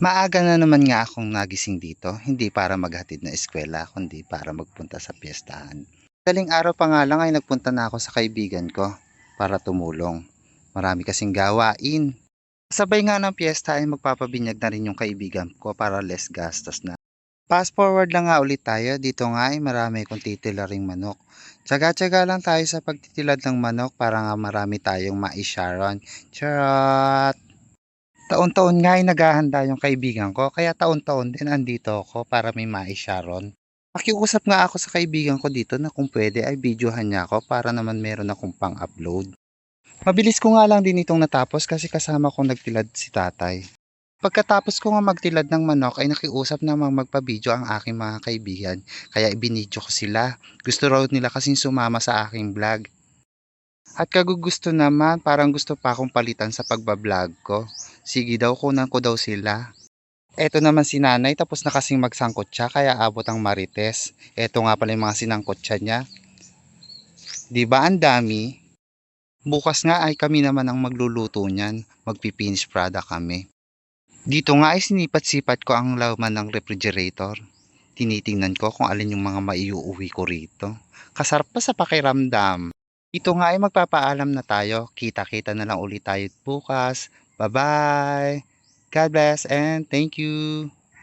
Maaga na naman nga akong nagising dito, hindi para maghatid ng eskwela kundi para magpunta sa piyestahan. Madaling araw pa nga lang ay nagpunta na ako sa kaibigan ko para tumulong. Marami kasing gawain. Sabay nga ng piyesta ay magpapabinyag na rin yung kaibigan ko para less gastos na. Fast forward lang nga ulit tayo, dito nga ay marami kong titilaring manok. Tsaga-tsaga lang tayo sa pagtitilad ng manok para nga marami tayong maisharon. Charot! Taon-taon nga ay naghahanda yung kaibigan ko, kaya taon-taon din andito ako para may maisharon. Nakiusap nga ako sa kaibigan ko dito na kung pwede ay videohan niya ako para naman meron akong pang-upload. Mabilis ko nga lang din itong natapos kasi kasama kong nagtilad si tatay. Pagkatapos ko nga magtilad ng manok ay nakiusap namang magpa-video ang aking mga kaibigan, kaya ibinidyo ko sila. Gusto raw nila kasing sumama sa aking vlog. At kagugusto naman, parang gusto pa akong palitan sa pagbablog ko. Sige daw, kunan ko daw sila. Eto naman si nanay, tapos na kasing magsangkot siya, kaya abot ang marites. Eto nga pala yung mga sinangkot siya niya. Di ba ang dami? Bukas nga ay kami naman ang magluluto niyan. Magpi-finish product kami. Dito nga ay sinipat-sipat ko ang laman ng refrigerator. Tinitingnan ko kung alin yung mga maiuuwi ko rito. Kasarap pa sa pakiramdam. Ito nga ay magpapaalam na tayo. Kita-kita na lang ulit tayo bukas. Bye-bye. God bless and thank you.